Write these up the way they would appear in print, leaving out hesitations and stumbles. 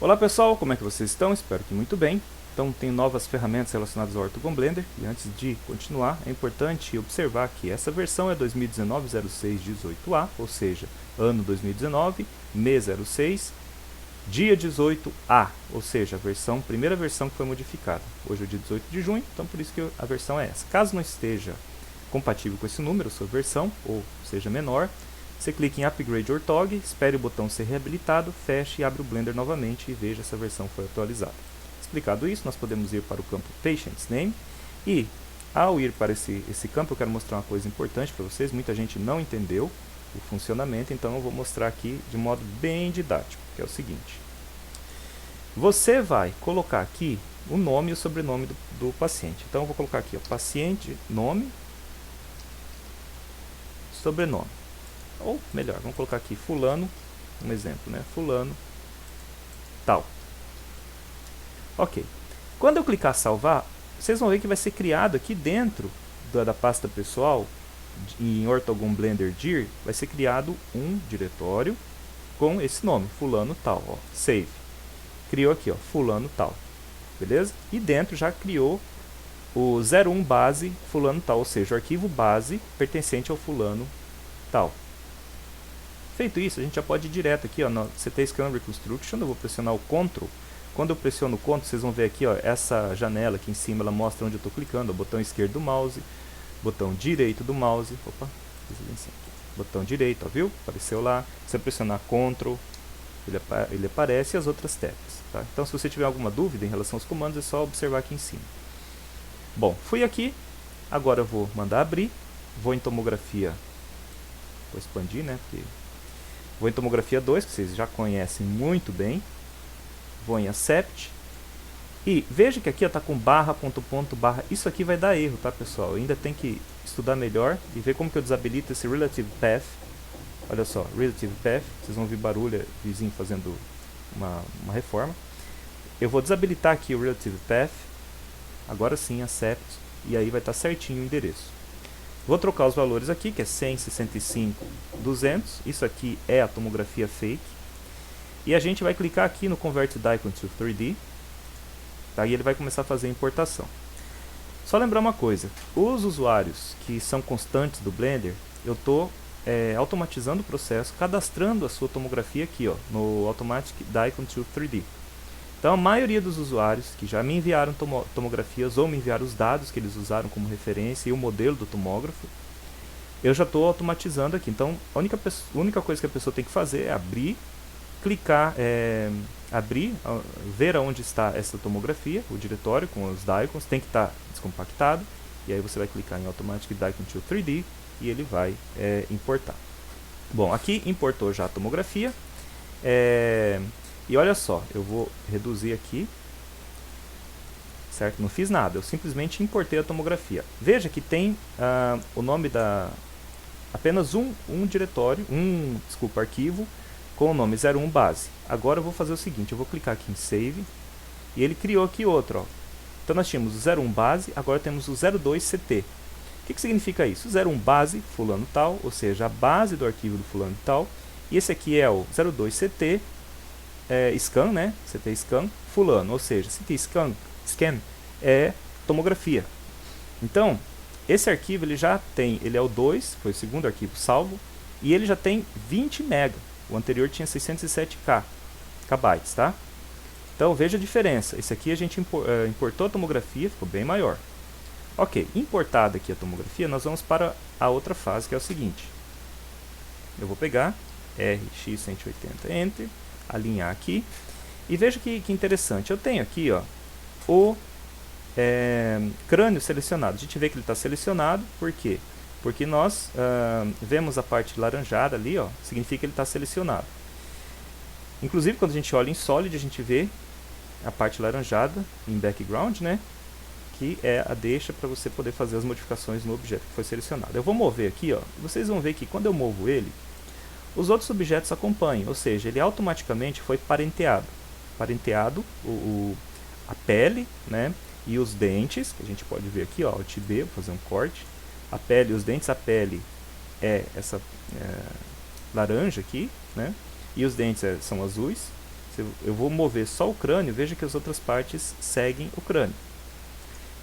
Olá pessoal, como é que vocês estão? Espero que muito bem. Então tem novas ferramentas relacionadas ao Orthogon Blender e antes de continuar é importante observar que essa versão é 2019-06-18A, ou seja, ano 2019, mês 06, dia 18A, ou seja, primeira versão que foi modificada. Hoje é o dia 18 de junho, então por isso que a versão é essa. Caso não esteja compatível com esse número, sua versão, ou seja menor, você clica em Upgrade Orthog, espere o botão ser reabilitado, feche e abre o Blender novamente e veja se a versão foi atualizada. Explicado isso, nós podemos ir para o campo Patient's Name e, ao ir para esse campo, eu quero mostrar uma coisa importante para vocês. Muita gente não entendeu o funcionamento, então eu vou mostrar aqui de modo bem didático, que é o seguinte. Você vai colocar aqui o nome e o sobrenome do paciente. Então eu vou colocar aqui, ó, paciente, nome, sobrenome. Ou melhor, vamos colocar aqui fulano, um exemplo, né? Fulano tal. Ok. Quando eu clicar salvar, vocês vão ver que vai ser criado aqui dentro da pasta pessoal, em Orthogon Blender Dir, vai ser criado um diretório com esse nome, fulano tal, ó, save. Criou aqui, ó, fulano tal. Beleza? E dentro já criou o 01 base fulano tal, ou seja, o arquivo base pertencente ao fulano tal. Feito isso, a gente já pode ir direto aqui, ó, no CT Scan Reconstruction. Eu vou pressionar o Ctrl. Quando eu pressiono o Ctrl, vocês vão ver aqui, ó, essa janela aqui em cima, ela mostra onde eu estou clicando. Ó, botão esquerdo do mouse, botão direito do mouse. Opa, botão direito, ó, viu? Apareceu lá. Se eu pressionar Ctrl, ele aparece e as outras teclas. Tá? Então, se você tiver alguma dúvida em relação aos comandos, é só observar aqui em cima. Bom, fui aqui. Agora eu vou mandar abrir. Vou em tomografia. Vou expandir, né? Porque vou em tomografia 2, que vocês já conhecem muito bem. Vou em Accept. E veja que aqui está com barra, ponto, ponto, barra. Isso aqui vai dar erro, tá, pessoal? Eu ainda tem que estudar melhor e ver como que eu desabilito esse Relative Path. Olha só, Relative Path. Vocês vão ouvir barulho, vizinho fazendo uma reforma. Eu vou desabilitar aqui o Relative Path. Agora sim, Accept. E aí vai estar certinho o endereço. Vou trocar os valores aqui, que é 100, 65, 200. Isso aqui é a tomografia fake. E a gente vai clicar aqui no Convert Daikon to 3D. Tá? E ele vai começar a fazer a importação. Só lembrar uma coisa. Os usuários que são constantes do Blender, eu estou automatizando o processo, cadastrando a sua tomografia aqui, ó, no Automatic Daikon to 3D. Então a maioria dos usuários que já me enviaram tomografias ou me enviaram os dados que eles usaram como referência e o modelo do tomógrafo, eu já estou automatizando aqui. Então a única coisa que a pessoa tem que fazer é abrir, clicar, ver aonde está essa tomografia, o diretório com os Daikons, tem que estar descompactado, e aí você vai clicar em Automatic Daikon to 3D e ele vai importar. Bom, aqui importou já a tomografia. E olha só, eu vou reduzir aqui, certo? Não fiz nada, eu simplesmente importei a tomografia. Veja que tem o nome apenas um diretório, arquivo com o nome 01 base. Agora eu vou fazer o seguinte, eu vou clicar aqui em Save e ele criou aqui outro. Ó. Então nós tínhamos o 01 base, agora temos o 02 CT. O que significa isso? 01 base, fulano tal, ou seja, a base do arquivo do fulano tal. E esse aqui é o 02 CT, scan, né? CT scan, fulano, ou seja, CT scan é tomografia. Então, esse arquivo ele já tem, ele é o 2, foi o segundo arquivo salvo, e ele já tem 20 MB. O anterior tinha 607 KB, tá? Então veja a diferença. Esse aqui a gente importou a tomografia, ficou bem maior. Ok, importada aqui a tomografia, nós vamos para a outra fase, que é o seguinte. Eu vou pegar RX180 Enter, alinhar aqui, e veja que interessante. Eu tenho aqui, ó, o crânio selecionado. A gente vê que ele está selecionado, por quê? Porque nós vemos a parte laranjada ali, ó, significa que ele está selecionado. Inclusive, quando a gente olha em Solid, a gente vê a parte laranjada em background, né? Que é a deixa para você poder fazer as modificações no objeto que foi selecionado. Eu vou mover aqui, ó, vocês vão ver que quando eu movo ele, os outros objetos acompanham, ou seja, ele automaticamente foi parenteado. Parenteado a pele, né? E os dentes, que a gente pode ver aqui, ó, Alt B, vou fazer um corte. A pele, os dentes, a pele é essa laranja aqui, né? E os dentes são azuis. eu vou mover só o crânio, veja que as outras partes seguem o crânio.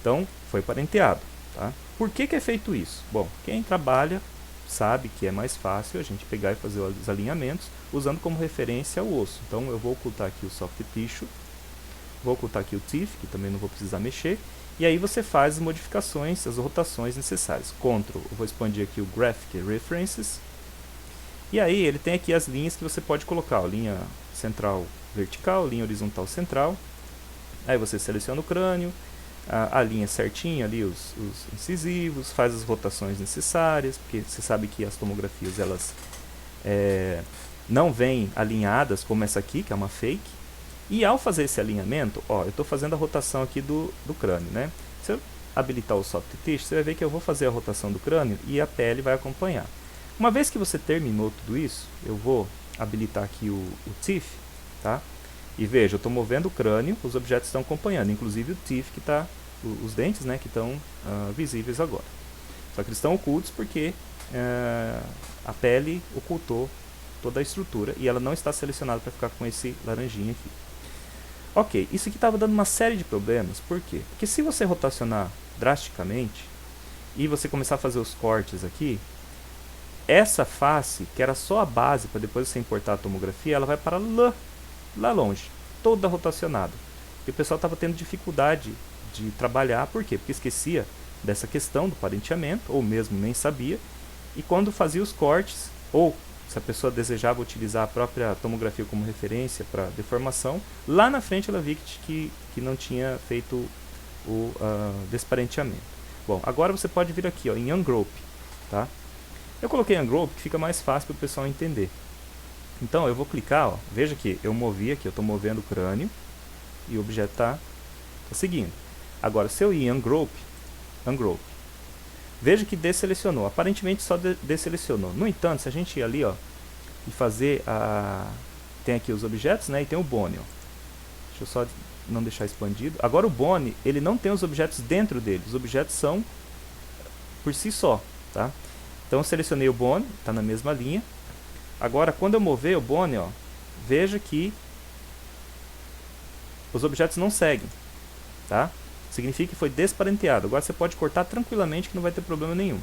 Então, foi parenteado. Tá? Por que é feito isso? Bom, quem trabalha sabe que é mais fácil a gente pegar e fazer os alinhamentos usando como referência o osso. Então, eu vou ocultar aqui o soft tissue, vou ocultar aqui o teeth, que também não vou precisar mexer, e aí você faz as modificações, as rotações necessárias. Ctrl, eu vou expandir aqui o Graphic References, e aí ele tem aqui as linhas que você pode colocar, ó, linha central vertical, linha horizontal central, aí você seleciona o crânio, a linha certinha ali, os incisivos, faz as rotações necessárias, porque você sabe que as tomografias elas não vêm alinhadas como essa aqui, que é uma fake. E ao fazer esse alinhamento, ó, eu estou fazendo a rotação aqui do crânio, né? Se eu habilitar o soft tissue, você vai ver que eu vou fazer a rotação do crânio e a pele vai acompanhar. Uma vez que você terminou tudo isso, eu vou habilitar aqui o teeth, tá? E veja, eu estou movendo o crânio, os objetos estão acompanhando, inclusive o teeth, que está, os dentes, né, que estão visíveis agora. Só que eles estão ocultos porque a pele ocultou toda a estrutura e ela não está selecionada para ficar com esse laranjinha aqui. Ok, isso aqui estava dando uma série de problemas, por quê? Porque se você rotacionar drasticamente e você começar a fazer os cortes aqui, essa face, que era só a base para depois você importar a tomografia, ela vai para lá longe, toda rotacionada. E o pessoal estava tendo dificuldade de trabalhar, por quê? Porque esquecia dessa questão do parenteamento, ou mesmo nem sabia, e quando fazia os cortes, ou se a pessoa desejava utilizar a própria tomografia como referência para deformação, lá na frente ela via que não tinha feito o desparenteamento. Bom, agora você pode vir aqui, ó, em Ungroup, tá? Eu coloquei Ungroup que fica mais fácil para o pessoal entender. Então eu vou clicar, ó, veja que eu movi aqui, eu estou movendo o crânio e o objeto está seguindo. Agora, se eu ir em Ungroup, veja que desselecionou, aparentemente só desselecionou. No entanto, se a gente ir ali, ó, e fazer tem aqui os objetos, né, e tem o Bone, ó. Deixa eu só não deixar expandido. Agora o Bone, ele não tem os objetos dentro dele, os objetos são por si só, tá? Então eu selecionei o Bone, está na mesma linha. Agora, quando eu mover o Bone, ó, veja que os objetos não seguem, tá? Significa que foi desparenteado. Agora você pode cortar tranquilamente que não vai ter problema nenhum.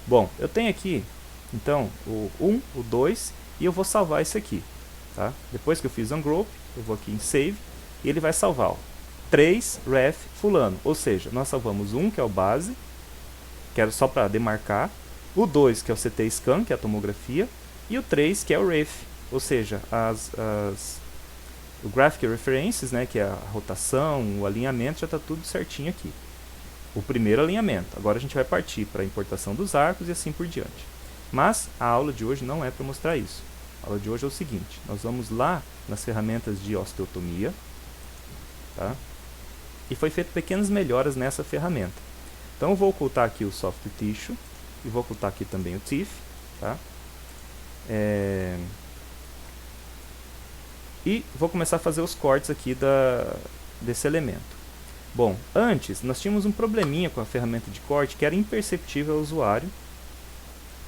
Bom, eu tenho aqui, então, o 1, o 2, e eu vou salvar esse aqui, tá? Depois que eu fiz Ungroup, eu vou aqui em Save, e ele vai salvar, ó, 3 ref fulano, ou seja, nós salvamos 1, que é o base, que era só para demarcar, o 2, que é o CT Scan, que é a tomografia, e o 3, que é o ref, ou seja, o Graphic References, né, que é a rotação, o alinhamento, já está tudo certinho aqui. O primeiro alinhamento. Agora a gente vai partir para a importação dos arcos e assim por diante. Mas a aula de hoje não é para mostrar isso. A aula de hoje é o seguinte, nós vamos lá nas ferramentas de osteotomia, tá? E foi feito pequenas melhoras nessa ferramenta. Então eu vou ocultar aqui o soft tissue e vou ocultar aqui também o teeth, tá? E vou começar a fazer os cortes aqui desse elemento. Bom, antes nós tínhamos um probleminha com a ferramenta de corte que era imperceptível ao usuário,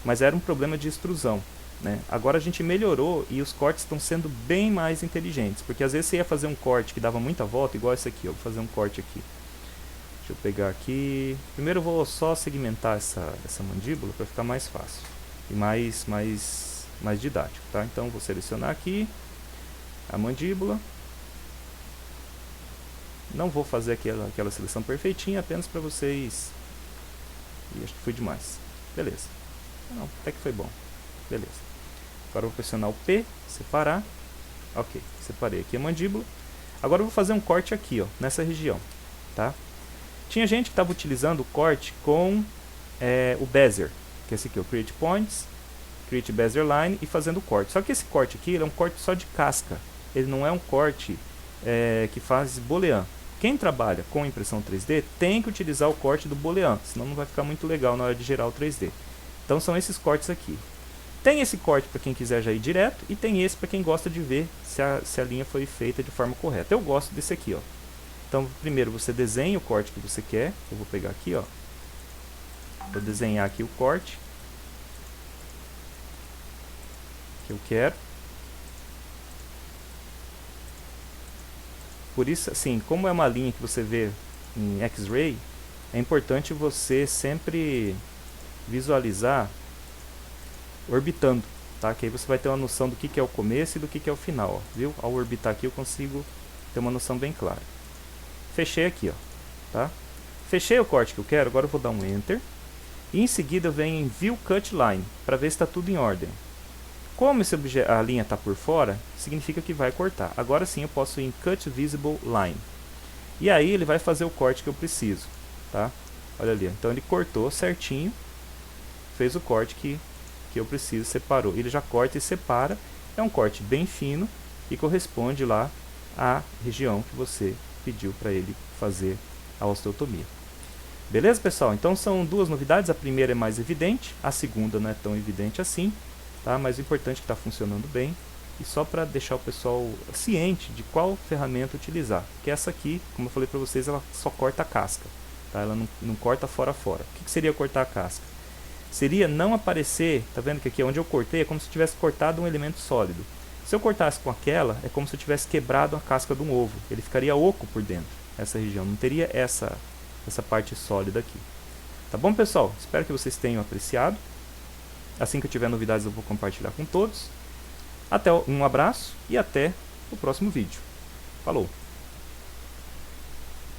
mas era um problema de extrusão, né? Agora a gente melhorou e os cortes estão sendo bem mais inteligentes, porque às vezes você ia fazer um corte que dava muita volta, igual esse aqui, ó, vou fazer um corte aqui. Deixa eu pegar aqui, primeiro eu vou só segmentar essa mandíbula para ficar mais fácil e mais didático, tá? Então vou selecionar aqui a mandíbula, não vou fazer aquela seleção perfeitinha, apenas para vocês, e acho que foi demais, beleza, não, até que foi bom, beleza. Agora eu vou pressionar o P, separar, ok, separei aqui a mandíbula. Agora eu vou fazer um corte aqui, ó, nessa região, tá? Tinha gente que estava utilizando o corte com o Bezier, que é esse aqui, o Create Points, Create Bezier Line, e fazendo o corte. Só que esse corte aqui ele é um corte só de casca, ele não é um corte que faz boolean. Quem trabalha com impressão 3D tem que utilizar o corte do boolean, senão não vai ficar muito legal na hora de gerar o 3D. Então são esses cortes aqui. Tem esse corte para quem quiser já ir direto, e tem esse para quem gosta de ver se a linha foi feita de forma correta. Eu gosto desse aqui, ó. Então primeiro você desenha o corte que você quer. Eu vou pegar aqui, ó. Vou desenhar aqui o corte que eu quero. Por isso, assim, como é uma linha que você vê em X-Ray, é importante você sempre visualizar orbitando, tá? Que aí você vai ter uma noção do que é o começo e do que é o final, ó, viu? Ao orbitar aqui eu consigo ter uma noção bem clara. Fechei aqui, ó, tá? Fechei o corte que eu quero, agora eu vou dar um Enter. E em seguida eu venho em View Cut Line, para ver se está tudo em ordem. Como a linha está por fora, significa que vai cortar. Agora sim eu posso ir em Cut Visible Line. E aí ele vai fazer o corte que eu preciso, tá? Olha ali, então ele cortou certinho, fez o corte que eu preciso, separou. Ele já corta e separa, é um corte bem fino e corresponde lá à região que você pediu para ele fazer a osteotomia. Beleza, pessoal? Então são duas novidades, a primeira é mais evidente, a segunda não é tão evidente assim, tá? Mas o importante é que está funcionando bem. E só para deixar o pessoal ciente de qual ferramenta utilizar, que essa aqui, como eu falei para vocês, ela só corta a casca, tá? Ela não corta fora a fora. O que seria cortar a casca? Seria não aparecer, tá vendo que aqui onde eu cortei é como se eu tivesse cortado um elemento sólido. Se eu cortasse com aquela, é como se eu tivesse quebrado a casca de um ovo, ele ficaria oco por dentro, essa região, não teria essa parte sólida aqui. Tá bom, pessoal? Espero que vocês tenham apreciado. Assim que eu tiver novidades eu vou compartilhar com todos. Um abraço e até o próximo vídeo. Falou!